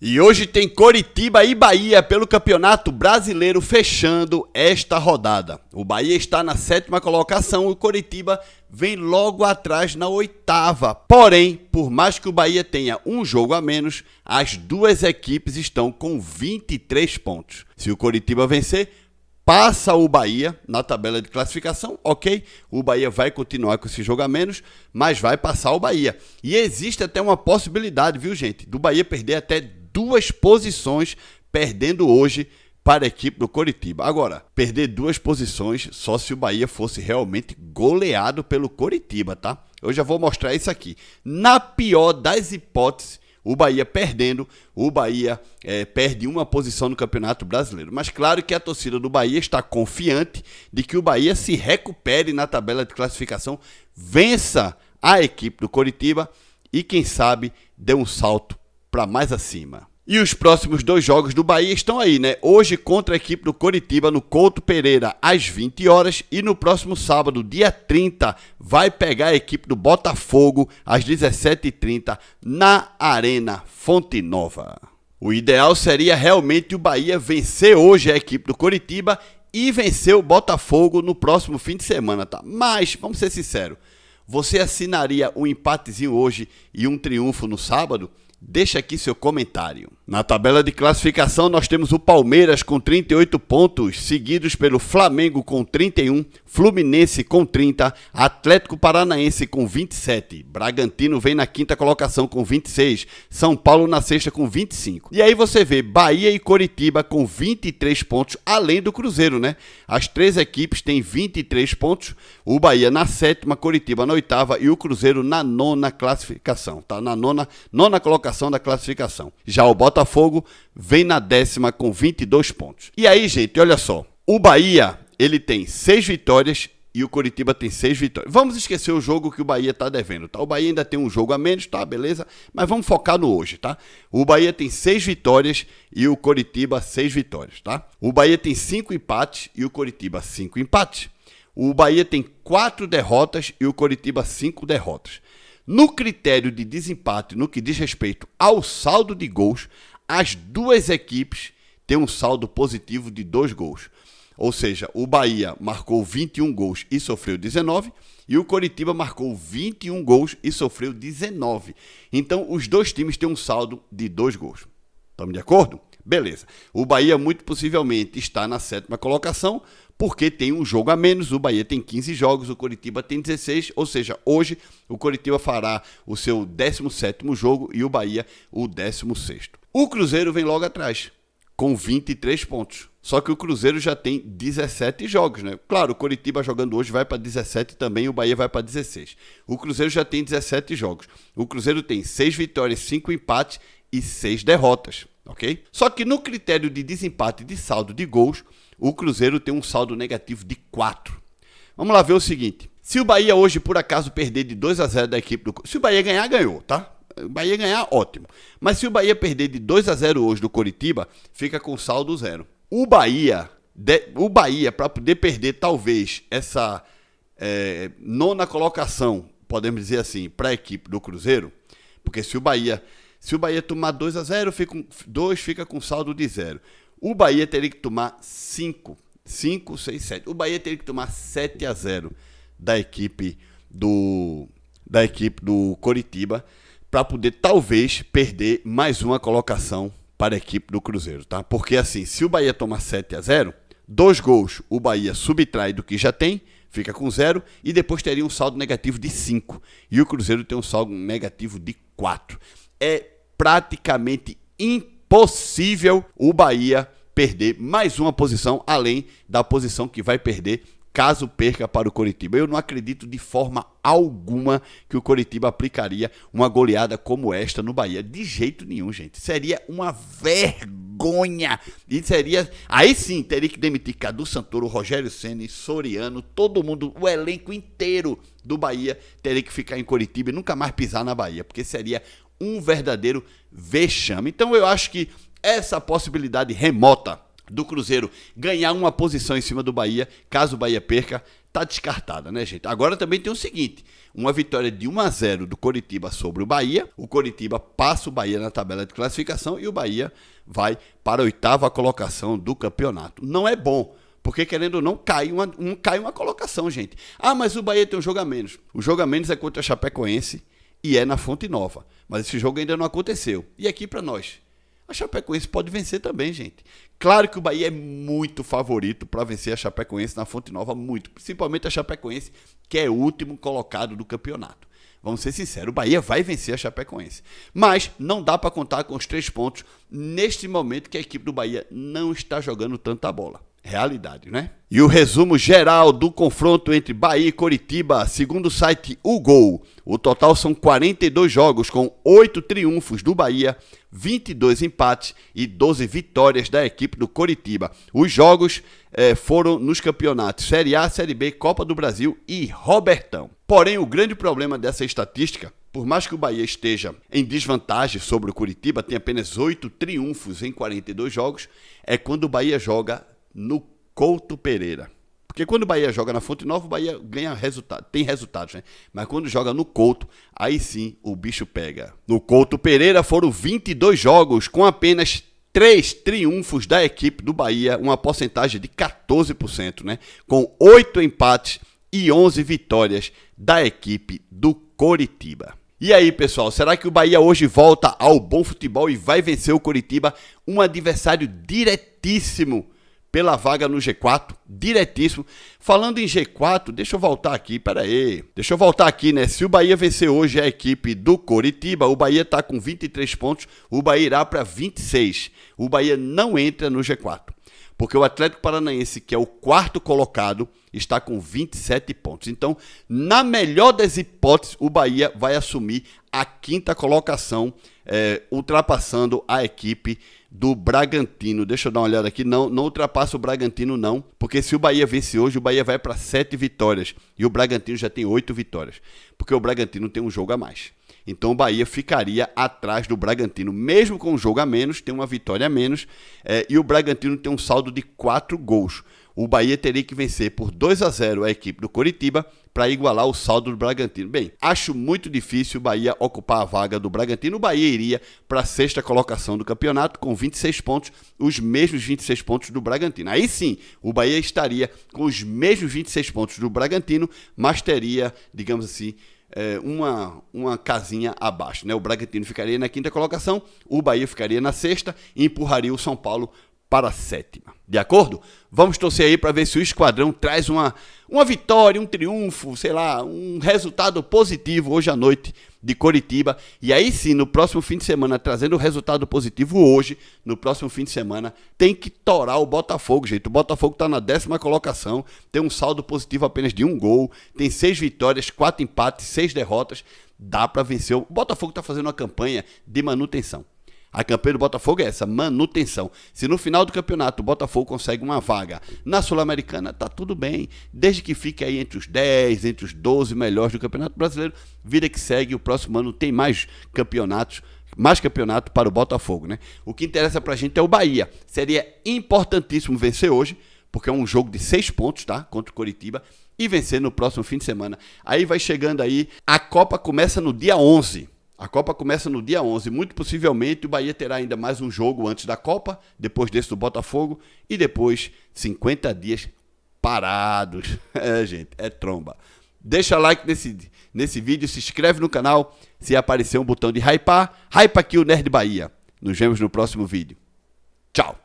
E hoje tem Coritiba e Bahia pelo Campeonato Brasileiro fechando esta rodada. O Bahia está na 7ª colocação e o Coritiba vem logo atrás na 8ª. Porém, por mais que o Bahia tenha um jogo a menos, as duas equipes estão com 23 pontos. Se o Coritiba vencer, passa o Bahia na tabela de classificação, ok? O Bahia vai continuar com esse jogo a menos, mas vai passar o Bahia. E existe até uma possibilidade, viu, gente, do Bahia perder até 2 posições, perdendo hoje para a equipe do Coritiba. Agora, perder 2 posições só se o Bahia fosse realmente goleado pelo Coritiba, tá? Eu já vou mostrar isso aqui. Na pior das hipóteses, o Bahia perdendo, o Bahia perde uma posição no Campeonato Brasileiro. Mas claro que a torcida do Bahia está confiante de que o Bahia se recupere na tabela de classificação, vença a equipe do Coritiba e quem sabe dê um salto para mais acima. E os próximos 2 jogos do Bahia estão aí, né? Hoje contra a equipe do Coritiba no Couto Pereira às 20 horas e no próximo sábado, dia 30, vai pegar a equipe do Botafogo às 17h30 na Arena Fonte Nova. O ideal seria realmente o Bahia vencer hoje a equipe do Coritiba e vencer o Botafogo no próximo fim de semana, tá? Mas, vamos ser sinceros, você assinaria um empatezinho hoje e um triunfo no sábado? Deixa aqui seu comentário. Na tabela de classificação nós temos o Palmeiras com 38 pontos, seguidos pelo Flamengo com 31, Fluminense com 30, Atlético Paranaense com 27, Bragantino vem na 5ª colocação com 26, São Paulo na 6ª com 25. E aí você vê Bahia e Coritiba com 23 pontos, além do Cruzeiro, né? As 3 equipes têm 23 pontos, o Bahia na 7ª, Coritiba na 8ª e o Cruzeiro na 9ª classificação, tá? Na nona colocação da classificação. Já o Botafogo vem na 10ª com 22 pontos. E aí, gente, olha só. O Bahia, ele tem 6 vitórias e o Coritiba tem 6 vitórias. Vamos esquecer o jogo que o Bahia tá devendo, tá? O Bahia ainda tem um jogo a menos, tá? Beleza? Mas vamos focar no hoje, tá? O Bahia tem 6 vitórias e o Coritiba 6 vitórias, tá? O Bahia tem 5 empates e o Coritiba 5 empates. O Bahia tem 4 derrotas e o Coritiba 5 derrotas. No critério de desempate, no que diz respeito ao saldo de gols, as duas equipes têm um saldo positivo de 2 gols. Ou seja, o Bahia marcou 21 gols e sofreu 19, e o Coritiba marcou 21 gols e sofreu 19. Então, os dois times têm um saldo de 2 gols. Estamos de acordo? Beleza. O Bahia muito possivelmente está na 7ª colocação, porque tem um jogo a menos. O Bahia tem 15 jogos, o Coritiba tem 16, ou seja, hoje o Coritiba fará o seu 17º jogo e o Bahia o 16º. O Cruzeiro vem logo atrás, com 23 pontos. Só que o Cruzeiro já tem 17 jogos, né? Claro, o Coritiba jogando hoje vai para 17 também, o Bahia vai para 16. O Cruzeiro já tem 17 jogos. O Cruzeiro tem 6 vitórias, 5 empates e 6 derrotas, ok? Só que no critério de desempate de saldo de gols, o Cruzeiro tem um saldo negativo de 4. Vamos lá ver o seguinte. Se o Bahia hoje, por acaso, perder de 2-0 da equipe do... Se o Bahia ganhar, ganhou, tá? O Bahia ganhar, ótimo. Mas se o Bahia perder de 2-0 hoje do Coritiba, fica com saldo 0. O Bahia, para poder perder, talvez, essa 9ª colocação, podemos dizer assim, para a equipe do Cruzeiro, porque se o Bahia tomar 2-0, fica com saldo de 0. O Bahia teria que tomar 5, 6, 7. O Bahia teria que tomar 7-0 da equipe do Coritiba para poder talvez perder mais uma colocação para a equipe do Cruzeiro, tá? Porque assim, se o Bahia tomar 7-0, 2 gols o Bahia subtrai do que já tem, fica com 0 e depois teria um saldo negativo de 5. E o Cruzeiro tem um saldo negativo de 4. É praticamente impossível o Bahia perder mais uma posição, além da posição que vai perder caso perca para o Coritiba. Eu não acredito de forma alguma que o Coritiba aplicaria uma goleada como esta no Bahia. De jeito nenhum, gente. Seria uma vergonha. E seria... Aí sim, teria que demitir Cadu Santoro, Rogério Ceni, Soriano, todo mundo, o elenco inteiro do Bahia teria que ficar em Coritiba e nunca mais pisar na Bahia, porque seria um verdadeiro vexame. Então eu acho que essa possibilidade remota do Cruzeiro ganhar uma posição em cima do Bahia, caso o Bahia perca, tá descartada, né, gente? Agora também tem o seguinte, uma vitória de 1-0 do Coritiba sobre o Bahia, o Coritiba passa o Bahia na tabela de classificação e o Bahia vai para a 8ª colocação do campeonato. Não é bom, porque querendo ou não, cai uma colocação, gente. Ah, mas o Bahia tem um jogo a menos. O jogo a menos é contra a Chapecoense e é na Fonte Nova, mas esse jogo ainda não aconteceu. E aqui para nós, a Chapecoense pode vencer também, gente. Claro que o Bahia é muito favorito para vencer a Chapecoense na Fonte Nova, muito. Principalmente a Chapecoense, que é o último colocado do campeonato. Vamos ser sinceros, o Bahia vai vencer a Chapecoense. Mas não dá para contar com os 3 pontos neste momento que a equipe do Bahia não está jogando tanta bola. Realidade, né? E o resumo geral do confronto entre Bahia e Coritiba, segundo o site O Gol. O total são 42 jogos com 8 triunfos do Bahia, 22 empates e 12 vitórias da equipe do Coritiba. Os jogos foram nos campeonatos Série A, Série B, Copa do Brasil e Robertão. Porém, o grande problema dessa estatística, por mais que o Bahia esteja em desvantagem sobre o Coritiba, tem apenas 8 triunfos em 42 jogos, é quando o Bahia joga no Couto Pereira. Porque quando o Bahia joga na Fonte Nova, o Bahia ganha resultado, tem resultados, né? Mas quando joga no Couto, aí sim o bicho pega. No Couto Pereira foram 22 jogos com apenas 3 triunfos da equipe do Bahia, uma porcentagem de 14%, né? Com 8 empates e 11 vitórias da equipe do Coritiba. E aí, pessoal, será que o Bahia hoje volta ao bom futebol e vai vencer o Coritiba, um adversário diretíssimo pela vaga no G4, diretíssimo. Falando em G4, deixa eu voltar aqui, né? Se o Bahia vencer hoje a equipe do Coritiba, o Bahia está com 23 pontos, o Bahia irá para 26. O Bahia não entra no G4, porque o Atlético Paranaense, que é o 4º colocado, está com 27 pontos. Então, na melhor das hipóteses, o Bahia vai assumir a 5ª colocação, ultrapassando a equipe do Bragantino. Deixa eu dar uma olhada aqui, não ultrapassa o Bragantino não, porque se o Bahia vence hoje, o Bahia vai para 7 vitórias e o Bragantino já tem 8 vitórias, porque o Bragantino tem um jogo a mais. Então o Bahia ficaria atrás do Bragantino, mesmo com um jogo a menos, tem uma vitória a menos, e o Bragantino tem um saldo de 4 gols. O Bahia teria que vencer por 2-0 a equipe do Coritiba para igualar o saldo do Bragantino. Bem, acho muito difícil o Bahia ocupar a vaga do Bragantino. O Bahia iria para a 6ª colocação do campeonato com 26 pontos, os mesmos 26 pontos do Bragantino. Aí sim, o Bahia estaria com os mesmos 26 pontos do Bragantino, mas teria, digamos assim, uma casinha abaixo, né? O Bragantino ficaria na 5ª colocação, o Bahia ficaria na 6ª e empurraria o São Paulo para a 7ª. De acordo? Vamos torcer aí para ver se o Esquadrão traz uma vitória, um triunfo, sei lá, um resultado positivo hoje à noite de Coritiba. E aí sim, no próximo fim de semana, trazendo o resultado positivo hoje, no próximo fim de semana, tem que torar o Botafogo, gente. O Botafogo está na 10ª colocação, tem um saldo positivo apenas de 1 gol, tem 6 vitórias, 4 empates, 6 derrotas. Dá para vencer. O Botafogo está fazendo uma campanha de manutenção. A campanha do Botafogo é essa, manutenção. Se no final do campeonato o Botafogo consegue uma vaga na Sul-Americana, tá tudo bem. Desde que fique aí entre os 10, entre os 12 melhores do Campeonato Brasileiro, vida que segue, o próximo ano tem mais campeonato para o Botafogo, né? O que interessa pra gente é o Bahia. Seria importantíssimo vencer hoje, porque é um jogo de 6 pontos, tá? Contra o Coritiba, e vencer no próximo fim de semana. Aí vai chegando aí, a Copa começa no dia 11. A Copa começa no dia 11, muito possivelmente o Bahia terá ainda mais um jogo antes da Copa, depois desse do Botafogo, e depois 50 dias parados. Gente, é tromba. Deixa like nesse vídeo, se inscreve no canal, se aparecer um botão de hypar, hypa aqui o Nerd Bahia. Nos vemos no próximo vídeo. Tchau!